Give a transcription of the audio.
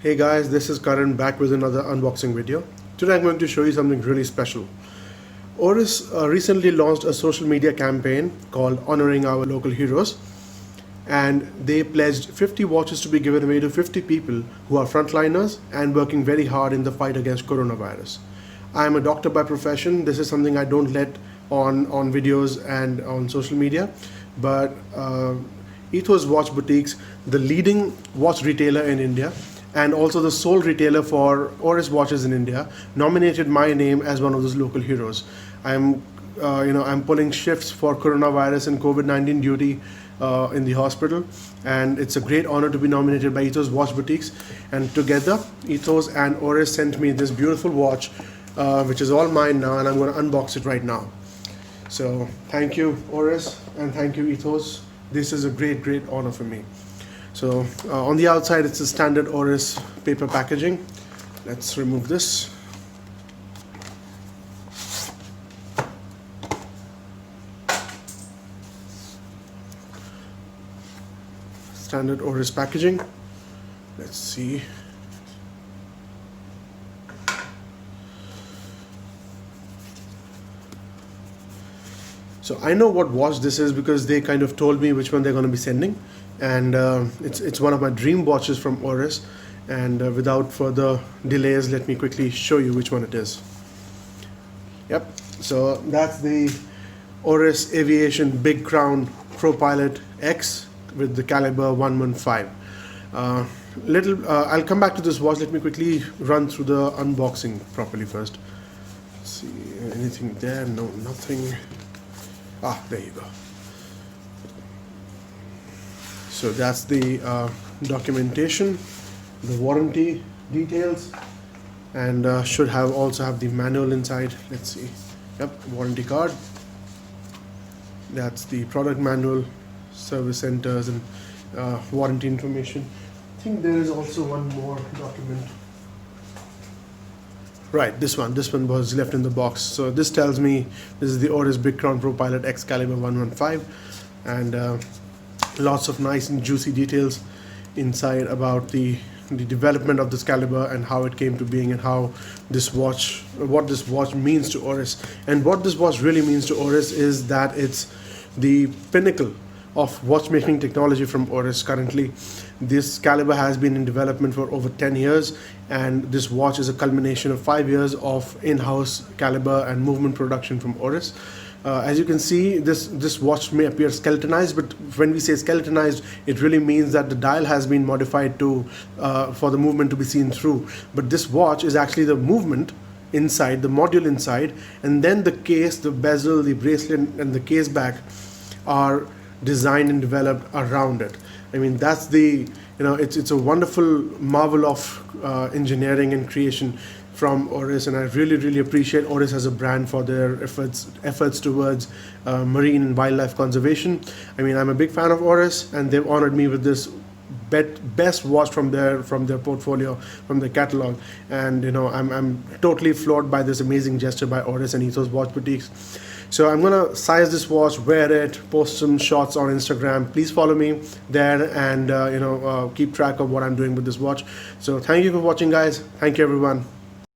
Hey guys, this is Karan back with another unboxing video. Today I'm going to show you something really special. Oris recently launched a social media campaign called Honoring Our Local Heroes, and they pledged 50 watches to be given away to 50 people who are frontliners and working very hard in the fight against coronavirus. I am a doctor by profession. This is something I don't let on videos and on social media, but Ethos Watch Boutiques, the leading watch retailer in India, and also the sole retailer for Oris watches in India, nominated my name as one of those local heroes. I'm pulling shifts for coronavirus and COVID-19 duty in the hospital, and it's a great honor to be nominated by Ethos Watch Boutiques. And together, Ethos and Oris sent me this beautiful watch, which is all mine now, and I'm going to unbox it right now. So thank you, Oris, and thank you, Ethos. This is a great honor for me. So on the outside, it's a standard Oris paper packaging. Let's remove this. Standard Oris packaging. Let's see. So I know what watch this is because they kind of told me which one they're going to be sending, and it's one of my dream watches from Oris. And without further delays, let me quickly show you which one it is. Yep, so that's the Oris Aviation Big Crown Pro Pilot X with the caliber 115. I'll come back to this watch. Let me quickly run through the unboxing properly first. Let's see, anything there? No, nothing. There you go. So that's the documentation, the warranty details, and should also have the manual inside. Let's see. Yep, warranty card. That's the product manual, service centers, and warranty information. I think there is also one more document. Right, this one was left in the box. So this tells me this is the Oris Big Crown Pro Pilot X caliber 115, and lots of nice and juicy details inside about the development of this caliber and how it came to being, and how what this watch means to Oris. And what this watch really means to Oris is that it's the pinnacle of watchmaking technology from Oris. Currently, this caliber has been in development for over 10 years, and this watch is a culmination of 5 years of in-house caliber and movement production from Oris. As you can see, this watch may appear skeletonized, but when we say skeletonized, it really means that the dial has been modified to for the movement to be seen through. But this watch is actually the movement inside, the module inside, and then the case, the bezel, the bracelet, and the case back are designed and developed around it. I mean, that's it's a wonderful marvel of engineering and creation from Oris, and I really appreciate Oris as a brand for their efforts towards marine and wildlife conservation. I mean, I'm a big fan of Oris, and they've honored me with this best watch from their portfolio, from their catalog, and I'm totally floored by this amazing gesture by Oris and Ethos Watch Boutiques. So I'm gonna size this watch, wear it, post some shots on Instagram. Please follow me there, and keep track of what I'm doing with this watch. So thank you for watching, guys. Thank you, everyone.